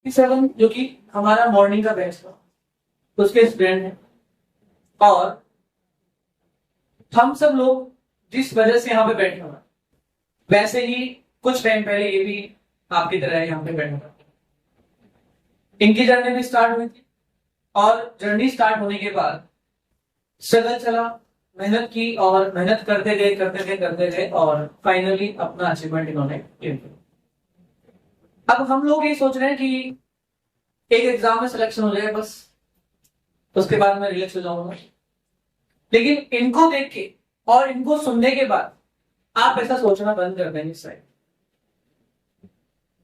7 जो कि हमारा मॉर्निंग का बैच था, उसके स्टूडेंट हैं। और हम सब लोग जिस वजह से यहाँ पे बैठे हुए हैं, वैसे ही कुछ टाइम पहले ये भी आपकी तरह यहाँ पे बैठे हुए। इनकी जर्नी भी स्टार्ट हुई थी और जर्नी स्टार्ट होने के बाद स्ट्रगल चला, मेहनत की और मेहनत करते गए और फाइनली अपना अचीवमेंट इन्होंने किया। अब हम लोग ये सोच रहे हैं कि एक एग्जाम में सिलेक्शन हो जाए बस, उसके बाद मैं रिलैक्स हो जाऊंगा। लेकिन इनको देख के और इनको सुनने के बाद आप ऐसा सोचना बंद कर देंगे शायद।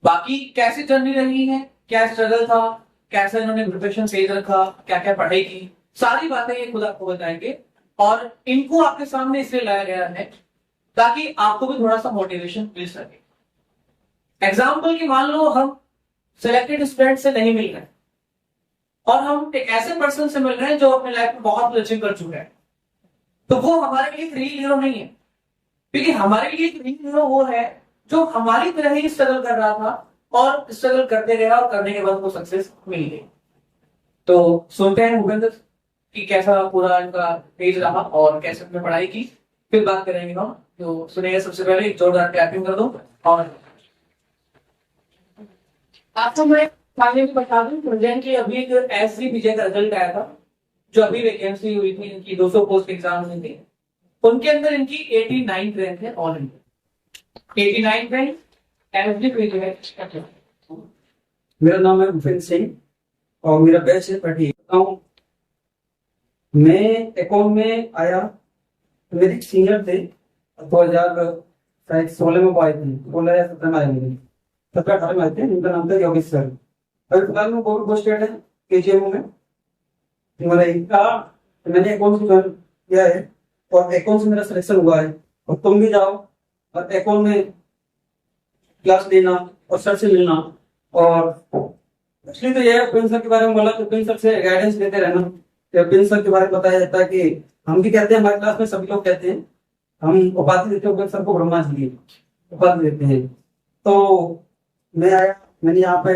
बाकी कैसी जर्नी रही है, क्या स्ट्रगल था, कैसे इन्होंने प्रिपरेशन तेज रखा, क्या क्या पढ़ाई की, सारी बातें ये खुद आपको बताएंगे। और इनको आपके सामने इसलिए लाया गया है ताकि आपको भी थोड़ा सा मोटिवेशन मिल सके। एग्जाम्पल की मान लो हम सिलेक्टेड स्टूडेंट से नहीं मिल रहे और हम एक ऐसे पर्सन से मिल रहे हैं जो अपने लाइफ में बहुत अचीव कर चुके हैं, तो वो हमारे लिए रियल हीरो नहीं है। क्योंकि हमारे लिए रियल हीरो वो है जो हमारी तरह ही स्ट्रगल कर रहा था और स्ट्रगल करते गया और करने के बाद वो सक्सेस मिल गई। तो सुनते हैं भूपेंद्र कि कैसा पूरा इनका पेज रहा और कैसे उन्होंने पढ़ाई की, फिर बात करेंगे हम। तो सुनिए, सबसे पहले एक जोरदार क्लैपिंग कर दो। और आपको मैं आगे भी बता दूं प्रेजेंट की अभी एक SGPJ का रिजल्ट आया था, जो अभी वैकेंसी हुई थी, इनकी 200 पोस्ट एग्जाम हुई थी, उनके अंदर इनकी 89 रैंक है ऑल इंडिया। 89 रैंक SGPJ है। मेरा नाम है भूपेंद्र सिंह और मेरा बैच है पढ़ी। मैं अकाउंट में आया, मेरे एक सीनियर थे 2016 में आए थे, 16 या 17 में आए थे, 17-18 में आए थे। उनका नाम था योगेश सर। अभी फिलहाल में कोविड पोस्टेड है KGMU में। मैंने अकाउंट से ज्वाइन किया है और अकाउंट से मेरा सिलेक्शन हुआ है। और तुम भी जाओ और अकाउंट में क्लास लेना और सर से मिलना। और एक्चुअली तो यह प्रिंस सर के बारे में बोला तो प्रिंस सर से गाइडेंस लेते रहना। प्रिंस सर के बारे में बताया जाता है कि हम भी कहते हैं, हमारे क्लास में सभी लोग कहते हैं, हम उपाधि देते हैं सर को, ब्रह्मा जी की उपाधि देते हैं। तो मैं आया, मैंने यहाँ पे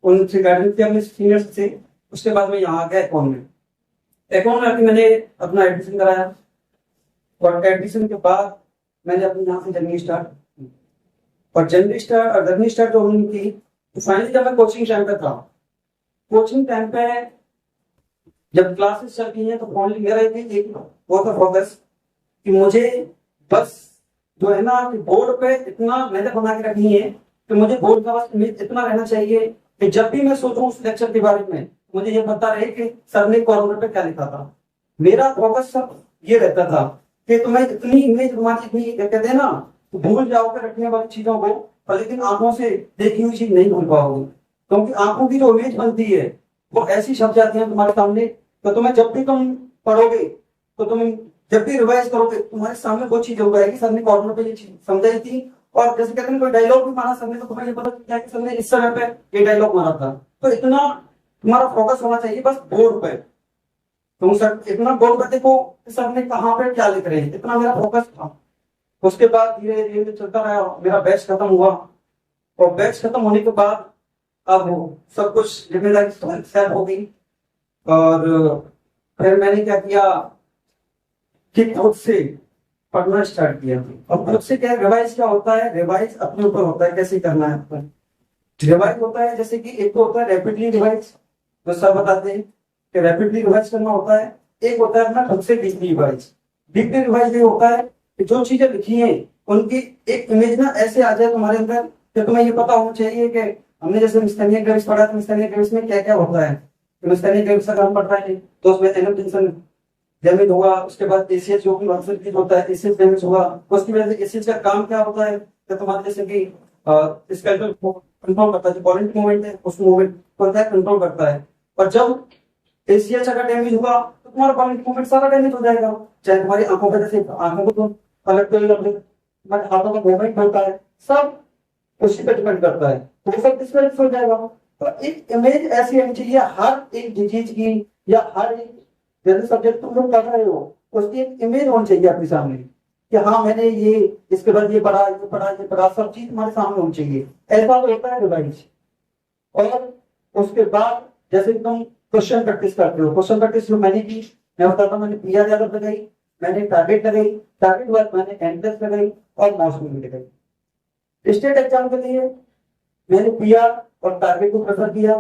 उनसे गाइडेंस किया अपने सीनियर से। उसके बाद मैं यहाँ आ गया अकाउंट में। अकाउंट में मैंने अपना एडमिशन कराया और एडमिशन के बाद मैंने अपनी यहाँ से जर्नी स्टार्ट और जर्नी स्टार्ट जो हुई थी, तो फाइनली जब मैं कोचिंग टाइम पे था, कोचिंग टाइम पे जब क्लासेस चल रही हैं तो ओनली मेरा एक वो था फोकस कि मुझे बस जो है ना बोर्ड पे इतना मेहनत बना के रखनी है कि मुझे बोर्ड का बस इतना रहना चाहिए कि जब भी मैं सोचूं उस लेक्चर के बारे में मुझे ये पता रहे कि सर ने कॉर्नर पे क्या लिखा था। मेरा फोकस सब ये रहता था कि तुम्हें इतनी इमेज तुम्हारी इतनी कहते हैं ना, भूल जाओगे रखने वाली चीजों को, पर लेकिन आंखों से देखी हुई चीज नहीं भूल पाओगे। क्योंकि आंखों की जो इमेज बनती है वो ऐसी छप जाती है तुम्हारे सामने, तो तुम्हें जब भी तुम पढ़ोगे तो तुम जब भी रिवाइज करोगे तुम्हारे सामने वो चीज हो जाएगी, सर ने कॉर्नर पे ये चीज समझाई थी। और जैसे कहते हैं कोई डायलॉग भी मारा सर ने, तो तुम्हें ये पता चल कि सर ने इस समय पे ये डायलॉग मारा था। तो इतना तुम्हारा फोकस होना चाहिए बस बोर्ड पे। तुम सर इतना बोर्ड पे देखो सर ने कहाँ पे क्या लिख रहे हैं, इतना मेरा फोकस था। उसके बाद धीरे धीरे चलता रहा, मेरा बैच खत्म हुआ और बैच खत्म होने के बाद अब सब कुछ जिम्मेदारी सेट हो गई। और फिर मैंने क्या किया कि खुद से पढ़ना स्टार्ट किया। और खुद से क्या रिवाइज क्या होता है, रिवाइज अपने ऊपर होता है कैसे करना है। रिवाइज होता है जैसे कि एक तो होता है रैपिडली रिवाइज, जो सर बताते हैं कि रैपिडली रिवाइज करना होता है। एक होता है अपना खुद से डीपली रिवाइज। डीपली रिवाइज ये होता है कि जो चीजें लिखी हैं उनकी एक इमेज ना ऐसे आ जाए तुम्हारे अंदर कि तुम्हें ये पता होना चाहिए कि हमने जैसे मिस्थेनियन ग्रेव्स पढ़ा था, मिस्थेनियन ग्रेव्स में क्या क्या होता है। मिस्थेनियन ग्रेव्स का काम पढ़ रहे हैं तो उसमें एनम टेंशन डैमेज होगा, उसके बाद एसीएच जो भी वर्सेस होता है एसीएच डैमेज होगा। उसकी वजह से एसीएच का काम क्या होता है कि तुम्हारे जैसे कि स्केलेटल कंट्रोल करता है, जो पॉइंट मूवमेंट है उस मूवमेंट को कंट्रोल करता है। और जब एसीएच अगर डैमेज हुआ तो तुम्हारा पॉइंट मूवमेंट सारा डैमेज हो जाएगा। चाहे तुम्हारी आंखों का, जैसे आंखों को तुम अलग कर लो, तुम्हारे हाथों का मूवमेंट होता है, सब उसी पे डिपेंड करता है, तो वो सब डिस्टर्ब हो जाएगा। तो एक इमेज ऐसी होनी चाहिए हर एक डिजीज की या हर एक जैसे सब्जेक्ट तुम लोग पढ़ रहे हो उसकी एक इमेज होनी चाहिए अपने सामने कि हाँ मैंने ये इसके बाद ये पढ़ा, सब चीज तुम्हारे सामने होनी चाहिए। ऐसा होता है रिवाइज। और उसके बाद जैसे कि तुम क्वेश्चन प्रैक्टिस करते हो, क्वेश्चन प्रैक्टिस जो मैंने की, मैं बताता हूँ, मैंने पीआर ज्यादा लगाई, मैंने टारगेट लगाई, टारगेट बाद मैंने एंट्रेंस लगाई और माउस भी लगाई। स्टेट एग्जाम के लिए मैंने पीआर और टारगेट को प्रेफर किया,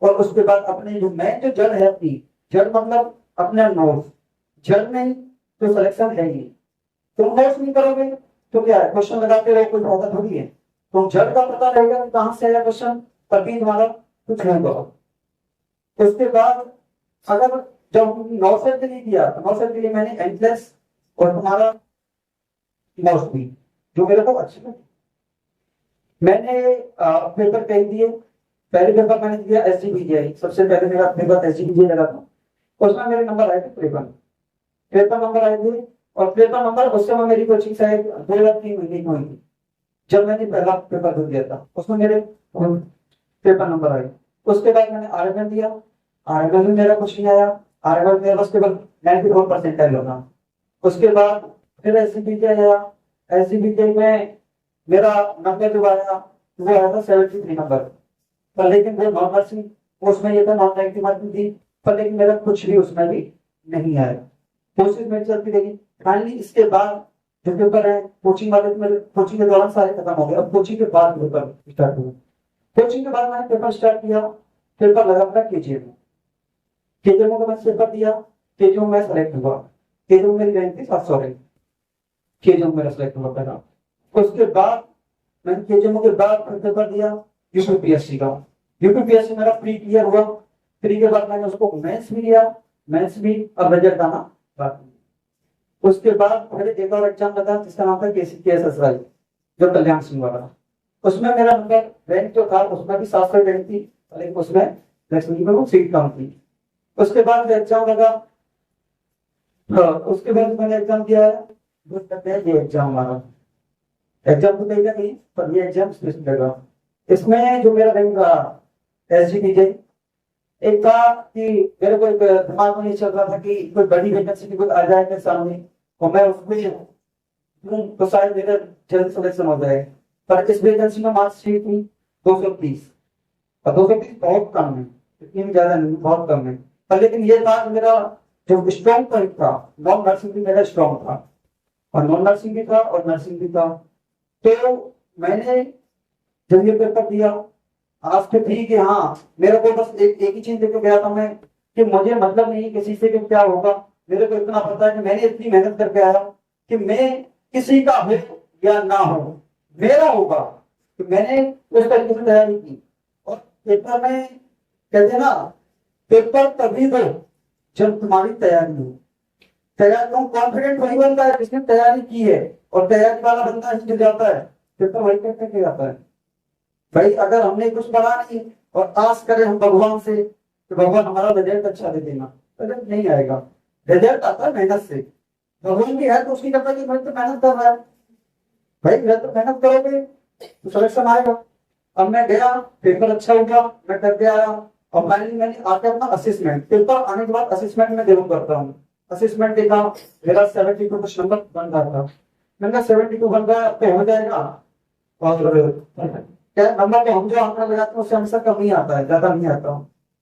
और उसके बाद अपने जो मेन जो जड़ है अपनी, जड़ मतलब अपना नोट्स, जड़ में तो सिलेक्शन है ही। तुम नोट्स नहीं करोगे तो क्या है, क्वेश्चन लगाते रहो, कोई फायदा थोड़ी है। तुम जड़ का पता रहेगा कि कहां से आया क्वेश्चन, तभी तुम्हारा कुछ होगा। उसके बाद अगर जब 9 सेट के लिए किया तो 9 सेट के लिए मैंने एंट्रेंस और तुम्हारा नोट्स भी, जो मेरे को अच्छे लगे। मैंने पेपर कहीं दिए, पहले पेपर मैंने दिया एसजीपीजीआई, सबसे पहले मेरा पेपर एसजीपीजीआई लगा था, उसमें मेरे नंबर आए थे 53, 53 नंबर आए थे। और 53 नंबर उस समय मेरी कोचिंग शायद 2 या 3 महीने की हुई थी, जब मैंने पहला पेपर दे दिया था, उसमें मेरे 53 नंबर आए। उसके बाद मैंने आरएमएल दिया, आरएमएल में मेरा कुछ नहीं आया, आरएमएल मेरा बस केवल 94% होगा। उसके बाद फिर एसजीपीजीआई आया, एसजीपीजीआई में मेरा नंबर जो आया वो आया था 73 नंबर पर, लेकिन वो नॉन नर्सिंग उसमें ये था, नॉन नेगेटिव मार्किंग थी पर, लेकिन मेरा कुछ भी उसमें भी नहीं आया। कोशिश मेरी चलती रही। फाइनली इसके बाद जो पेपर है कोचिंग वाले, मेरे कोचिंग के दौरान सारे खत्म हो गए, अब कोचिंग के बाद पेपर स्टार्ट हुआ। कोचिंग के बाद मैंने पेपर स्टार्ट किया, पेपर लगा था केजीएम में, केजीएम का मैंने पेपर दिया, केजीएम में सेलेक्ट हुआ, केजीएम मेरी रैंक थी 700 रैंक, केजीएम मेरा सेलेक्ट हुआ पहला। उसके बाद मैंने केजीएम के बाद फिर पेपर दिया यूपीपीएससी का, यूपीपीएससी मेरा प्री क्लियर हुआ। प्री के बाद मैंने उसको मेंस भी दिया, मेंस भी अब रिजल्ट आना बाकी। उसके बाद फिर एक और एग्जाम लगा जिसका नाम था केसीकेएसएसआई, जो कल्याण सिंह वाला, उसमें मेरा नंबर रैंक जो था उसमें भी 700 रैंक थी, लेकिन उसमें लक्ष्मी में वो सीट कम थी। उसके बाद एग्जाम लगा, उसके बाद मैंने एग्जाम दिया है, ये एग्जाम हमारा एग्जाम तो कहीं ना कहीं पर ये एग्जाम स्पेशल लगा। इसमें जो मेरा रैंक रहा एसजीपीजे, एक था कि मेरे को एक दिमाग में नहीं चल रहा था कि कोई बड़ी वैकेंसी की कोई आ जाए मेरे सामने और मैं उसमें तो शायद मेरा जल्द सिलेक्शन हो जाए, पर इस वैकेंसी में मार्क्स शीट थी 230, और 230 बहुत कम है, इतनी भी ज्यादा नहीं, बहुत कम है। पर लेकिन ये था मेरा जो स्ट्रॉन्ग पॉइंट था, नॉन नर्सिंग भी मेरा स्ट्रॉन्ग था, और नॉन नर्सिंग भी था और नर्सिंग भी था। तो मैंने जब ये पेपर दिया, आज तो ठीक है, हाँ मेरे को बस एक ही चीज लेके गया था मैं, कि मुझे मतलब नहीं किसी से कि क्या होगा, मेरे को इतना पता है कि मैंने इतनी मेहनत करके आया कि मैं किसी का हो या ना हो मेरा होगा, कि मैंने उस तरीके से तैयारी की। और पेपर में कहते हैं ना, पेपर तभी दो जब तुम्हारी तैयारी हो। तैयार तुम कॉन्फिडेंट वही बनता है जिसने तैयारी की है, और तैयारी वाला बंदा ही गिर जाता है, पेपर वही करके जाता है। भाई अगर हमने कुछ पढ़ा नहीं और आस करें हम भगवान से तो भगवान हमारा रिजल्ट अच्छा दे देना, रिजल्ट नहीं आएगा। रिजल्ट आता है मेहनत से, भगवान की है तो उसकी करता है कि मैं तो मेहनत कर रहा है, भाई मैं तो मेहनत करोगे तो सिलेक्शन आएगा। अब मैं गया, पेपर अच्छा हुआ, मैं करके आया, और फाइनली मैंने आके अपना असेसमेंट, पेपर आने के बाद असेसमेंट में जरूर करता हूँ। असेसमेंट देखा, मेरा 72 कुछ नंबर बन रहा था, मैंने 72 बन गया तो हो जाएगा, और क्या नंबर में हम जो आंकड़ा लगाते हैं उससे आंसर कम ही आता है, ज्यादा नहीं आता।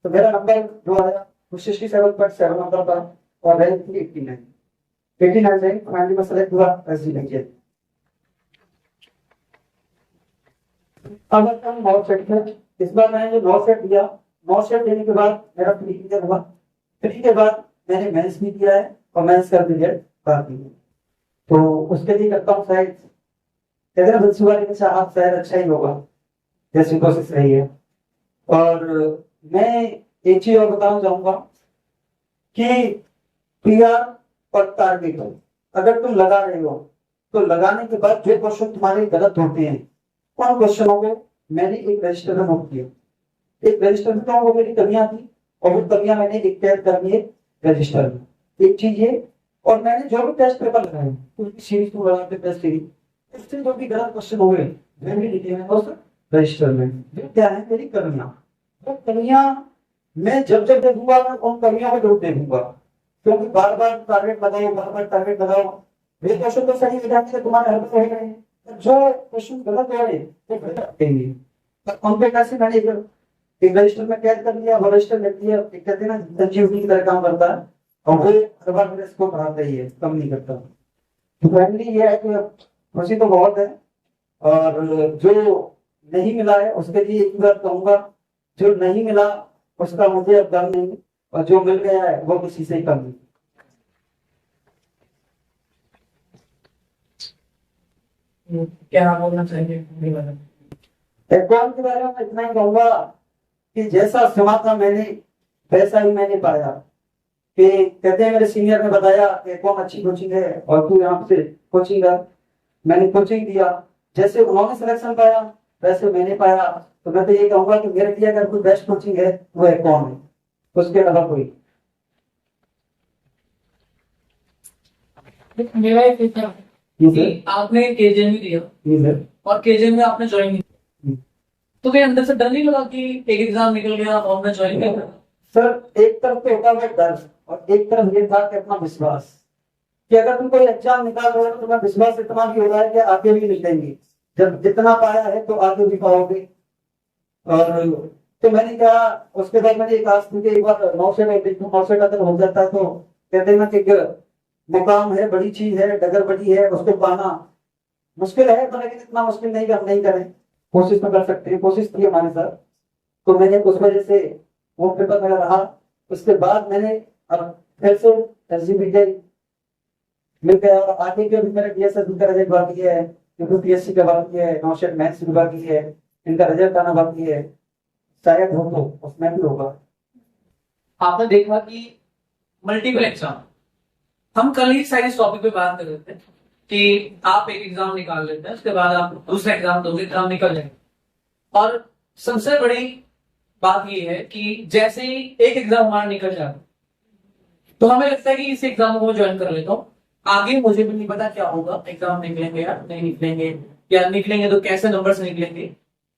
तो मेरा नंबर जो आया वो 67.7 नंबर था, और रैंक थी 89, 89 रैंक फाइनली में सेलेक्ट हुआ एसजी लगे। अब हम 9 सेट थे, इस बार मैंने जो 9 सेट दिया, 9 सेट देने के बाद मेरा प्री क्लियर हुआ। प्री के बाद मैंने मेंस भी दिया है, और मेंस का रिजल्ट बाकी है, तो उसके लिए करता हूँ शायद, कहते हैं बच्चों वाले के साथ शायद अच्छा ही होगा, जैसी कोशिश रही है। और मैं एक चीज और बताना चाहूंगा कि पीआर और टारगेट अगर तुम लगा रहे हो तो लगाने के बाद जो क्वेश्चन तुम्हारे गलत होते हैं उन क्वेश्चनों को मैंने एक रजिस्टर में नोट किया, एक रजिस्टर में, तो वो मेरी कमियां थी और वो कमियां मैंने एक टैग कर दी रजिस्टर में, एक चीज ये। और मैंने जो भी टेस्ट पेपर लगाए उनकी सीरीज को लगा के टेस्ट सीरीज, इससे जो भी गलत क्वेश्चन हुए वे भी लिखे हैं उस रजिस्टर में। जो क्या है मेरी कमियां, वो कमियां मैं जब जब देखूंगा मैं उन कमियों को जरूर देखूंगा, क्योंकि बार बार टारगेट लगाओ, बार बार टारगेट लगाओ, वे क्वेश्चन तो सही हो जाएंगे, तुम्हारे हल हो गए, जो क्वेश्चन गलत हो रहे वो गलत आएंगे, उन पे कैसे मैंने एक रजिस्टर में कैद कर लिया, वो रजिस्टर लिख दिया, एक कहते हैं ना संजीवनी की तरह काम करता है, और वो हर बार मेरे इसको पढ़ाता ही है, कम नहीं करता। तो फाइनली ये है कि खुशी तो बहुत है, और जो नहीं मिला है उसके लिए एक बार कहूंगा, जो नहीं मिला उसका मुझे अब गम नहीं, और जो मिल गया है वो किसी से ही कम नहीं। क्या बोलना चाहिए एग्जाम के बारे में मैं इतना ही कहूंगा कि जैसा सुना था मैंने वैसा ही मैंने पाया। कि कहते हैं मेरे सीनियर ने बताया कि कौन अच्छी कोचिंग है और तू यहाँ से कोचिंग कर। मैंने कोचिंग दिया, जैसे उन्होंने सिलेक्शन पाया वैसे मैंने पाया। तो मैं तो ये कहूंगा कि मेरे लिए अगर कोई बेस्ट कोचिंग है वो है कौन है, उसके अलावा कोई। मेरा एक था कि आपने केजीएम भी दिया और केजीएम में आपने ज्वाइन नहीं किया, तो क्या अंदर से डर नहीं लगा कि एक एग्जाम निकल गया और मैं ज्वाइन कर? सर एक तरफ तो होता है डर, और एक तरफ ये था कि अपना विश्वास, कि अगर तुम कोई एग्जाम निकाल रहे हो तो तुम्हें विश्वास इतना भी हो रहा है कि आगे भी निकलेंगे, जब जितना पाया है तो आगे भी पाओगे। और तो मैंने कहा, उसके बाद मैंने एक आज एक बार 900 का अगर हो जाता है तो कहते हैं ना कि मुकाम है, बड़ी चीज है, डगर बड़ी है, उसको पाना मुश्किल है, तो लेकिन इतना मुश्किल नहीं कि हम नहीं करें, कोशिश तो कर सकते हैं। कोशिश की हमारे साथ, तो मैंने उस वजह से वो पेपर मेरा रहा। उसके बाद मैंने अब फिर से एसजीपीटी मिल गया, और आगे भी अभी मेरा डीएसएस का रिजल्ट बाकी है, यूपीएससी का बाकी है, नौशेद मैथ्स भी बाकी है, इनका रिजल्ट आना बाकी है, शायद हो तो उसमें भी होगा। आपने देखा कि मल्टीपल एग्जाम, हम कल ही साइंस टॉपिक पे बात कर रहे थे कि आप एक एग्जाम निकाल लेते हैं, उसके बाद आप दूसरा एग्जाम दोगे, एग्जाम निकल जाएंगे। और सबसे बड़ी बात ये है कि जैसे ही एक एग्जाम हमारा निकल जाता तो हमें लगता है कि इस एग्जाम को ज्वाइन कर लेता हूँ, आगे मुझे भी नहीं पता क्या होगा, एग्जाम निकलेंगे या नहीं निकलेंगे, या निकलेंगे तो कैसे नंबर से निकलेंगे।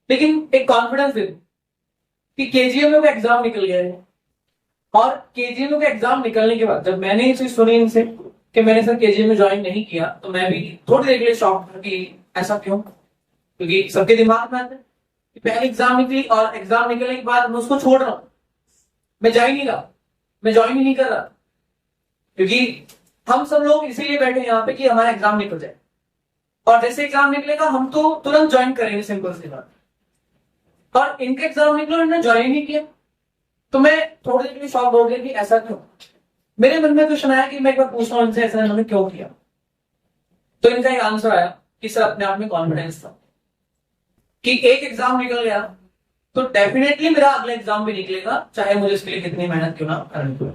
लेकिन एक कॉन्फिडेंस दे कि केजीएम का एग्जाम निकल गया है। और केजीएम का एग्जाम निकलने के बाद जब मैंने ये चीज सुनी इनसे कि मैंने सर केजीएम में ज्वाइन नहीं किया, तो मैं भी थोड़ी देर के लिए शॉक था कि ऐसा क्यों, क्योंकि सबके दिमाग में आता है कि पहले एग्जाम निकली और एग्जाम निकलने के बाद मैं उसको छोड़ रहा हूं, मैं जा ही नहीं रहा, मैं ज्वाइन ही नहीं कर रहा, क्योंकि हम सब लोग इसीलिए बैठे यहाँ पे कि हमारा एग्जाम निकल जाए, और जैसे एग्जाम निकलेगा हम तो तुरंत ज्वाइन करेंगे, सिंपल सी बात। और इनका एग्जाम निकला, इन्होंने ज्वाइन नहीं किया, तो मैं थोड़ी देर के लिए शॉक हो गया कि ऐसा क्यों। मेरे मन में क्वेश्चन आया कि मैं एक बार पूछता हूँ इनसे, ऐसा इन्होंने क्यों किया। तो इनका एक आंसर आया कि सर अपने आप में कॉन्फिडेंस था कि एक एग्जाम निकल गया तो डेफिनेटली मेरा अगला एग्जाम भी निकलेगा, चाहे मुझे इसके लिए कितनी मेहनत क्यों ना करनी पड़े।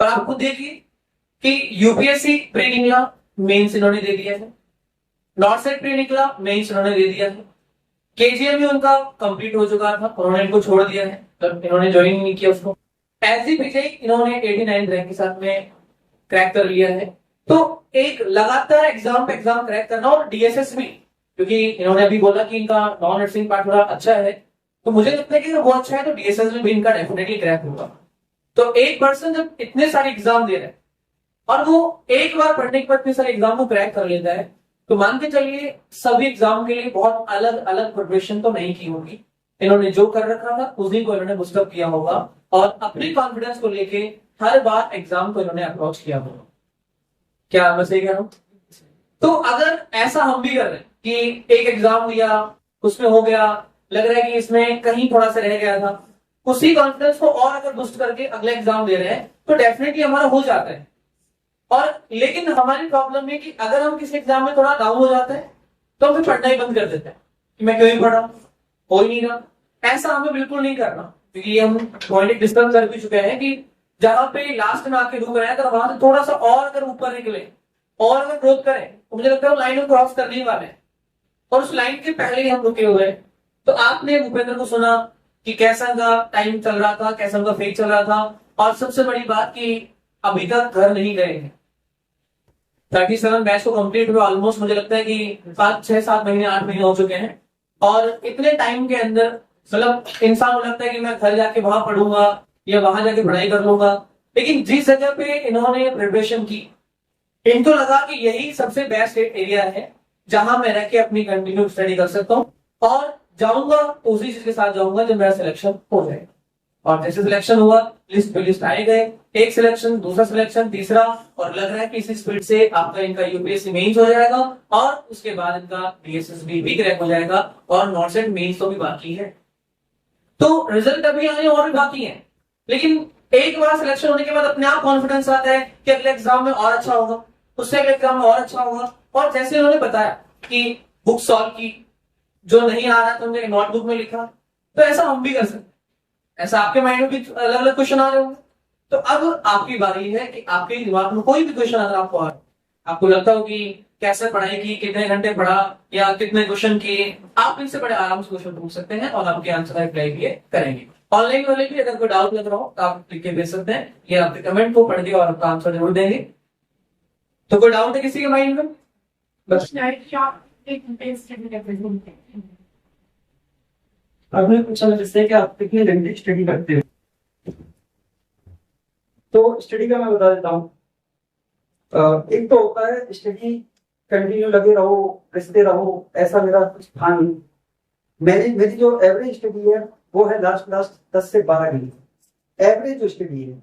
पर आप खुद देखिए कि यूपीएससी प्री निकला, मेंस इन्होंने दे दिया है, नॉर्थ प्री निकला, मेंस इन्होंने दे दिया है, केजीएम भी उनका कंप्लीट हो चुका था, उन्होंने इनको छोड़ दिया है, तो इन्होंने ज्वाइन नहीं किया उसको। एसजीपीटी इन्होंने 89 रैंक के साथ में क्रैक कर लिया है। तो एक लगातार एग्जाम पे एग्जाम क्रैक करना, और डीएसएस भी, क्योंकि इन्होंने अभी बोला कि इनका नॉन नर्सिंग पार्ट थोड़ा अच्छा है, तो मुझे लगता है कि वो अच्छा है तो डीएसएस में भी इनका डेफिनेटली क्रैक होगा। तो एक पर्सन जब इतने सारे एग्जाम दे रहे हैं और वो एक बार पढ़ने के बाद इतने सारे एग्जाम को क्रैक कर लेता है, तो मान के चलिए सभी एग्जाम के लिए बहुत अलग अलग प्रिपरेशन तो नहीं की होगी, इन्होंने जो कर रखा था उसी को इन्होंने बुस्टअप किया होगा, और अपने कॉन्फिडेंस को लेके हर बार एग्जाम को इन्होंने अप्रोच किया होगा। क्या मैं सही कह रहा हूं? तो अगर ऐसा हम भी कर रहे हैं कि एक एग्जाम दिया, उसमें हो गया, लग रहा है कि इसमें कहीं थोड़ा सा रह गया था, उसी कॉन्फिडेंस को और अगर बूस्ट करके अगला एग्जाम दे रहे हैं तो डेफिनेटली हमारा हो जाता है। और लेकिन हमारी प्रॉब्लम है कि अगर हम किसी एग्जाम में थोड़ा डाउन हो जाते हैं तो हम फिर पढ़ना ही बंद कर देते हैं कि मैं क्यों ही पढ़ रहा हूं, हो ही नहीं रहा। ऐसा हमें बिल्कुल नहीं करना, क्योंकि हम पॉइंट डिस्कस कर भी चुके हैं कि जहां पे लास्ट में आके रुक रहे हैं, अगर वहां से थोड़ा सा और अगर ऊपर निकले और अगर ग्रोथ करें तो मुझे लगता है वो लाइन को क्रॉस करने ही वाले हैं, और उस लाइन के पहले ही हम रुके हुए हैं। तो आपने भूपेंद्र को सुना कि कैसा उनका टाइम चल रहा था, कैसा उनका फेज चल रहा था, और सबसे बड़ी बात कि अभी तक घर नहीं गए हैं। 37 मैच को कंप्लीट हुए, ऑलमोस्ट मुझे लगता है कि 5-6-7 महीने 8 महीने हो चुके हैं, और इतने टाइम के अंदर मतलब इंसान को लगता है कि मैं घर जाके वहां पढ़ूंगा या वहां जाके पढ़ाई कर लूंगा, लेकिन जिस जगह पे इन्होंने प्रिपरेशन की, इनको लगा कि यही सबसे बेस्ट एरिया है जहां मैं रह के अपनी कंटिन्यू स्टडी कर सकता हूँ। और जाऊंगा तो उसी चीज के साथ जाऊंगा जब मेरा सिलेक्शन हो जाएगा। और जैसे सिलेक्शन हुआ, लिस्ट पे लिस्ट आए गए, एक सिलेक्शन, दूसरा सिलेक्शन, तीसरा, और लग रहा है कि इसी स्पीड से आपका इनका यूपीएससी मेंस हो जाएगा और उसके बाद इनका बीएसएसबी भी क्रैक हो जाएगा और नॉट सेट मेंस तो भी बाकी है। तो रिजल्ट अभी आने और भी बाकी है, लेकिन एक बार सिलेक्शन होने के बाद अपने आप कॉन्फिडेंस आता है कि अगले एग्जाम में और अच्छा होगा, उससे अगले एग्जाम में और अच्छा होगा। और जैसे उन्होंने बताया कि बुक सॉल्व की, जो नहीं आ रहा तो हमने नोटबुक में लिखा, तो ऐसा हम भी कर सकते हैं। ऐसा आपके माइंड में भी अलग अलग क्वेश्चन आ रहे होंगे। तो अब आपकी बारी है कि आपके दिमाग में कोई भी क्वेश्चन अगर आपको आ रहा है, आपको लगता हो कि कैसे पढ़ाई की, कितने घंटे पढ़ा या कितने क्वेश्चन किए, आप इनसे बड़े आराम से क्वेश्चन पूछ सकते हैं और आपके आंसर रिप्लाई भी करेंगे। ऑनलाइन वाले भी अगर कोई डाउट लग रहा हो तो आप लिख के भेज सकते हैं, या आपके कमेंट को पढ़ के और आपका आंसर जरूर देंगे। तो कोई डाउट है किसी के माइंड में? बस आपने पूछा जैसे कि आप कितने घंटे स्टडी करते हो, तो स्टडी का मैं बता देता हूँ। एक तो होता है स्टडी कंटिन्यू लगे रहो, पढ़ते रहो, ऐसा मेरा कुछ था नहीं। मेरी जो एवरेज स्टडी है वो है लास्ट 10 से 12 घंटे एवरेज जो स्टडी है।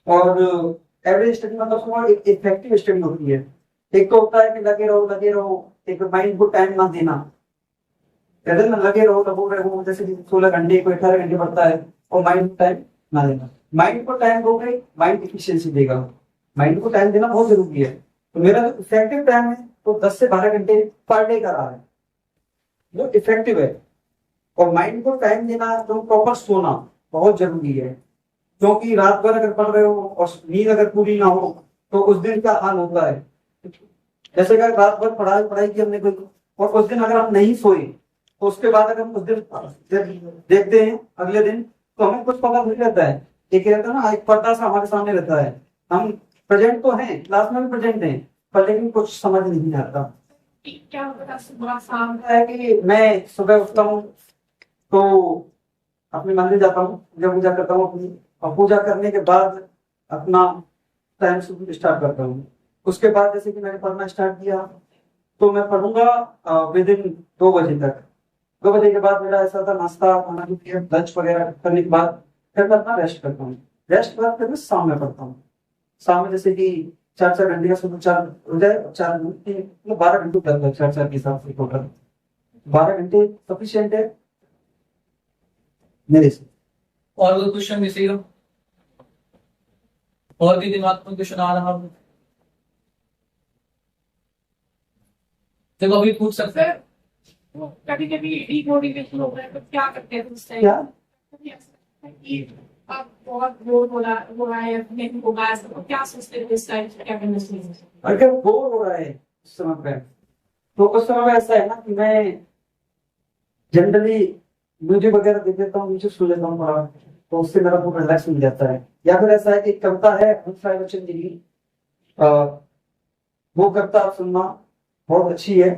और एवरेज स्टडी मतलब एक इफेक्टिव स्टडी होती है। एक तो होता है कि लगे रहो, एक माइंड को टाइम ना देना, अगर ना लगे रहो जैसे 16 घंटे को 18 घंटे पड़ता है और माइंड को टाइम ना देना। माइंड को टाइम दोगे, माइंड एफिशिएंसी देगा। माइंड को टाइम देना बहुत जरूरी है। तो मेरा जो इफेक्टिव टाइम है तो 10 से 12 घंटे पर डे का रहा है, जो इफेक्टिव है। और माइंड को टाइम देना, तो प्रॉपर सोना बहुत जरूरी है, क्योंकि रात भर अगर पढ़ रहे हो और नींद अगर पूरी ना हो तो उस दिन का हाल होता है। जैसे कि रात भर पढ़ाई की हमने कोई, और उस दिन अगर हम नहीं सोए तो उसके बाद अगर हम उस दिन देखते हैं अगले दिन तो हमें कुछ पता नहीं रहता है। एक रहता है ना, एक पर्दा सा हमारे सामने रहता है, हम प्रेजेंट तो हैं, क्लास में भी प्रेजेंट हैं, पर लेकिन कुछ समझ नहीं आता। क्या होता सुबह शाम है कि मैं सुबह उठता हूँ तो अपने मंदिर जाता हूँ, पूजा करता हूँ अपनी, और पूजा करने के बाद अपना टाइम शेड्यूल स्टार्ट करता हूँ। उसके बाद जैसे कि मैंने पढ़ना स्टार्ट किया तो मैं पढ़ूंगा विद इन 2 बजे तक। 2 बजे के बाद मेरा ऐसा था, नाश्ता खाना लंच वगैरह करने के बाद फिर मैं अपना रेस्ट करता हूँ। रेस्ट के बाद फिर मैं शाम में पढ़ता हूँ। शाम में जैसे कि 4 घंटे का सुबह 4 हो जाए, 4 मतलब 12 घंटे कर लो, 4 के हिसाब से टोटल 12 घंटे सफिशियंट है मेरे से। और कोई क्वेश्चन किसी का, और भी दिमाग में क्वेश्चन आ रहा हो देखो अभी पूछ सकते हैं। कभी कभी डिमोटिवेशन होता है तो क्या करते हैं उस टाइम? आप बहुत बोर हो रहा है, नहीं होगा, तो क्या सोचते हैं इस टाइम क्या करना चाहिए? अगर बोर हो रहा है उस समय पे, तो उस समय में ऐसा है ना कि मैं जनरली म्यूजिक वगैरह देख लेता हूँ, म्यूजिक सुन लेता हूँ थोड़ा, तो उससे मेरा पूरा रिलैक्स मिल जाता है। या फिर ऐसा है कि कविता है हंसराय बच्चन जी की, वो कविता सुनना बहुत अच्छी है,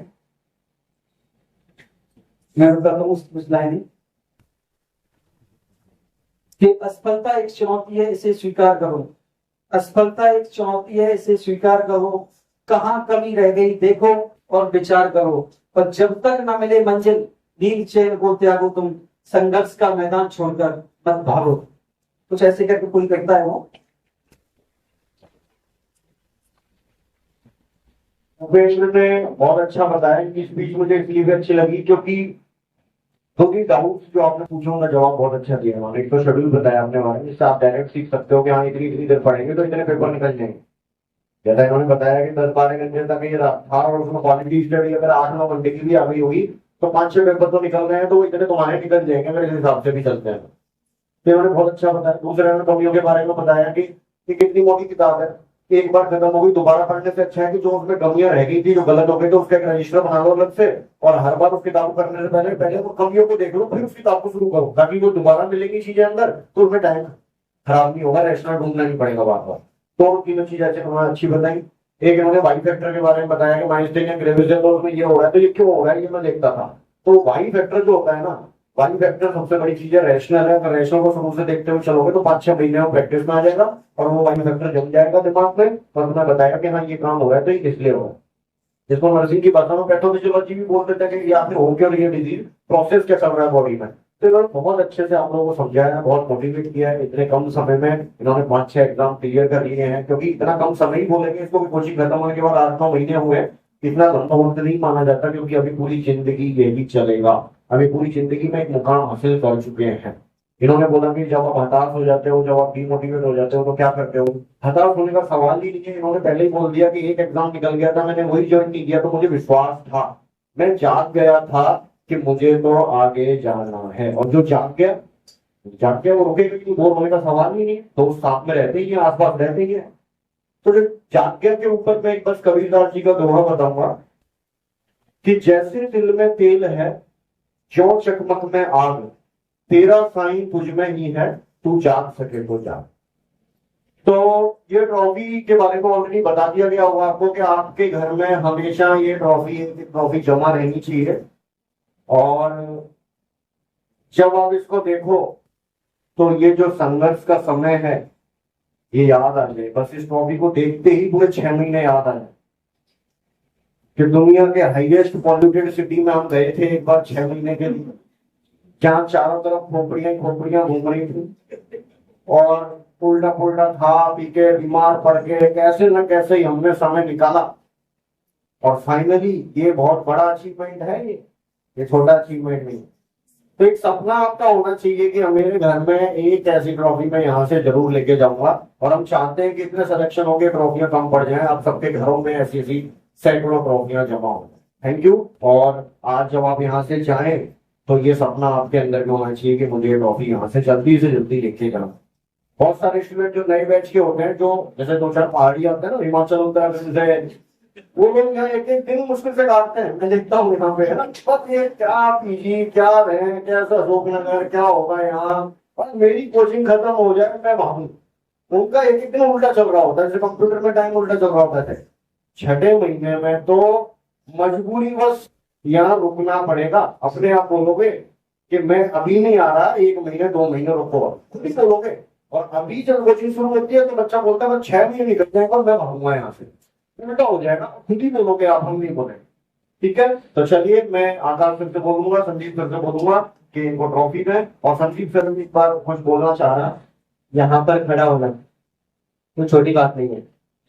मैं बताता हूँ कुछ लाइनें कि असफलता एक चुनौती है, इसे स्वीकार करो। असफलता एक चुनौती है, इसे स्वीकार करो। कहाँ कमी रह गई देखो और विचार करो, और जब तक न मिले मंजिल नील चैन को त्यागो तुम, संघर्ष का मैदान छोड़कर मत भागो। कुछ ऐसे करके कोई करता है वो। भूपेश ने बहुत अच्छा बताया कि स्पीच मुझे इसलिए भी अच्छी लगी क्योंकि क्योंकि डाउट्स जो आपने पूछा उनका जवाब बहुत अच्छा दिया उन्होंने। एक तो शेड्यूल बताया आपने हमारे, जिससे आप डायरेक्ट सीख सकते हो कि हाँ इतनी इतनी देर पढ़ेंगे तो इतने पेपर निकल जाएंगे। जैसा इन्होंने बताया कि 10-12 घंटे तक ये था और उसमें क्वालिटी स्टडी अगर 8-9 घंटे की भी आ गई होगी तो 5-6 पेपर तो निकल रहे हैं, तो इतने तुम्हारे निकल जाएंगे अगर इस हिसाब से भी चलते हैं। तो इन्होंने बहुत अच्छा बताया। दूसरे ने कमियों के बारे में बताया कि कितनी मोटी किताब है, एक बार खत्म हो गई दोबारा पढ़ने से अच्छा है कि जो उसमें कमियां रह गई थी, जो गलत हो गई, तो उसका एक रजिस्टर बना लो अलग से, और हर बार उस किताब को करने से पहले वो कमियों को देख लो, फिर उस किताब को शुरू करो, ताकि वो दोबारा मिलेगी चीजें अंदर तो उसमें टाइम खराब नहीं होगा, रैशनल ढूंढना नहीं पड़ेगा बार बार। तो तीनों चीजें अच्छी बताई। एक इन्होंने वाई फैक्टर के बारे में बताया कि माइनस्टेनियम ग्रेविजन तो उसमें ये हो रहा है, तो ये क्यों हो रहा है ये मैं देखता था। तो वाई फैक्टर जो होता है ना, वाई फैक्टर सबसे बड़ी चीज है, रैशनल है। अगर रैशनल को शुरू से देखते हुए चलोगे तो 5-6 महीने में प्रैक्टिस में आ जाएगा और वो वाई फैक्टर जम जाएगा दिमाग में, और तुम्हें बताएगा कि हाँ ये काम हो रहा है तो ये इसलिए हो रहा है। जिसको नर्सिंग की भाषा में पैथोफिजियोलॉजी भी बोल देते हैं कि आपने हो क्या रही है डिजीज, प्रोसेस क्या चल रहा है बॉडी में। तो इन्होंने बहुत अच्छे से आप लोगों को समझाया है, बहुत मोटिवेट किया है। इतने कम समय में इन्होंने 5-6 एग्जाम क्लियर कर लिए हैं, क्योंकि इतना कम समय ही बोलेंगे इसको भी, कोचिंग खत्म होने के बाद 8-9 महीने हुए, इतना लंबा वक्त नहीं माना जाता, क्योंकि अभी पूरी जिंदगी यही चलेगा। अभी पूरी जिंदगी में एक मुकाम हासिल कर चुके हैं। इन्होंने बोला कि जब आप हताश हो जाते हो, जब आप डिमोटिवेट हो जाते हो तो क्या करते हो, हताश होने का सवाल ही नहीं है। इन्होंने पहले ही बोल दिया कि एक एग्जाम निकल गया था, मैंने वही ज्वाइन नहीं किया, तो मुझे विश्वास था, मैं जाग गया था कि मुझे तो आगे जाना है। और जो जाग गया वो रुकेगा क्योंकि बोर होने का सवाल ही नहीं है, तो साथ में रहते ही है, आसपास रहते ही है। तो जो जाग गया के ऊपर मैं एक बस कबीरदास जी का दोहा बताऊंगा कि जैसे दिल में तेल है, जो चकमक में आग, तेरा साईं तुझ में ही है, तू जाग सके तो जाग। तो ये ट्रॉफी के बारे में ऑलरेडी बता दिया गया होगा आपको कि आपके घर में हमेशा ये ट्रॉफी जमा रहनी चाहिए। और जब आप इसको देखो तो ये जो संघर्ष का समय है ये याद आ जाए, बस इस ट्रॉफी को देखते ही पूरे 6 महीने याद आ जाए कि दुनिया के हाईएस्ट पॉल्यूटेड सिटी में हम गए थे एक बार 6 महीने के लिए, जहाँ चारों तरफ खोपड़ियां घूम रही थी और उल्टा था, पी के बीमार पड़ के कैसे न कैसे ही हमने समय निकाला। और फाइनली ये बहुत बड़ा अचीवमेंट है, ये छोटा अचीवमेंट नहीं। तो एक सपना आपका होना चाहिए कि मेरे घर में एक ऐसी ट्रॉफी मैं यहाँ से जरूर लेके जाऊंगा। और हम चाहते हैं कि इतने सिलेक्शन हो गए, ट्रॉफियां कम पड़ जाएं, आप सबके घरों में ऐसी सैकड़ों ट्रॉफियां जमा हो। Thank you. और आज जब आप यहाँ से जाएं तो ये सपना आपके अंदर में होना चाहिए कि मुझे ये ट्रॉफी यहाँ से जल्दी लेके जाना। बहुत सारे स्टूडेंट जो नए बैच के होते हैं, जो जैसे 2-4 पहाड़ी आते हैं ना, हिमाचल उत्तराखंड, वो लोग यहाँ एक दिन मुश्किल से काटते हैं। मैं देखता हूँ यहाँ पे, है ना, बस ये क्या पीजी, क्या रहे, कैसा अशोकनगर, क्या होगा यहाँ, और मेरी कोचिंग खत्म हो जाए मैं भागूं। उनका एक दिन उल्टा चल रहा होता है, जैसे कंप्यूटर में टाइम उल्टा चल रहा होता है। 6ठे महीने में तो मजबूरी बस यहाँ रुकना पड़ेगा। अपने आप बोलोगे कि मैं अभी नहीं आ रहा, 1 महीने 2 महीने रुको, खुद ही बोलोगे। और अभी जब कोचिंग शुरू होती है तो बच्चा बोलता है 6 महीने निकल जाएगा और मैं भागूंगा यहाँ से, उल्टा हो जाएगा। खुद ही बोलोगे आप, हम नहीं बोले। ठीक है, तो चलिए मैं आकाश सर से बोलूंगा, संदीप सर से बोलूंगा कि इनको ट्रॉफी दें। और संदीप सर एक बार कुछ बोलना चाह रहा है। यहाँ पर खड़ा होना तो छोटी बात नहीं है,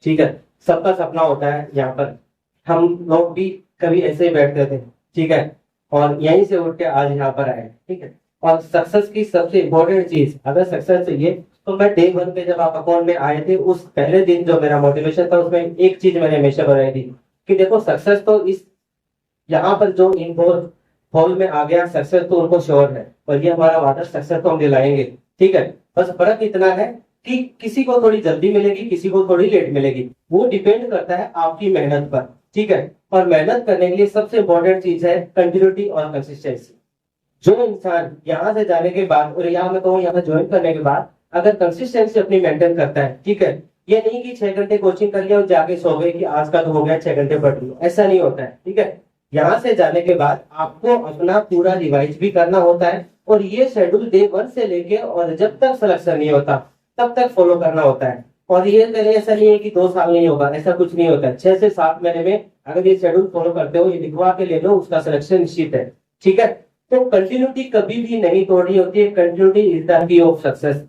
ठीक है। सबका सपना होता है यहाँ पर, हम लोग भी कभी ऐसे ही बैठते थे, ठीक है, और यहीं से उठ के आज यहाँ पर आए, ठीक है। और सक्सेस की सबसे इम्पोर्टेंट चीज, अगर सक्सेस चाहिए तो मैं डे 1 पे जब आप अकाउंट में आए थे उस पहले दिन जो मेरा मोटिवेशन था, उसमें एक चीज मैंने हमेशा बनाई थी कि देखो सक्सेस तो इस यहाँ पर जो इन हॉल में आ गया, सक्सेस तो उनको श्योर है, और ये हमारा वादा, सक्सेस तो हम दिलाएंगे, ठीक है। बस फर्क इतना है कि किसी को थोड़ी जल्दी मिलेगी, किसी को थोड़ी लेट मिलेगी, वो डिपेंड करता है आपकी मेहनत पर, ठीक है। और मेहनत करने के लिए सबसे इंपॉर्टेंट चीज है कंटिन्यूटी और कंसिस्टेंसी। जो इंसान यहाँ से जाने के बाद और यहाँ मैं कहूँ यहाँ ज्वाइन करने के बाद अगर कंसिस्टेंसी अपनी मेंटेन करता है, ठीक है, ये नहीं कि 6 घंटे कोचिंग कर लिया और जाके सो गए कि आज का तो हो गया 6 घंटे पढ़ लिया, ऐसा नहीं होता है, ठीक है। यहाँ से जाने के बाद आपको अपना पूरा रिवाइज भी करना होता है, और ये शेड्यूल डे 1 से लेके और जब तक सिलेक्शन नहीं होता तब तक फॉलो करना होता है। और ये ऐसा नहीं है कि 2 साल नहीं होगा, ऐसा कुछ नहीं होता है। 6 से 7 महीने में अगर ये शेड्यूल फॉलो करते हो, ये लिखवा के ले लो, उसका सिलेक्शन निश्चित है, ठीक है। तो कंटिन्यूटी कभी भी नहीं तोड़नी होती है, continuity is the key of success.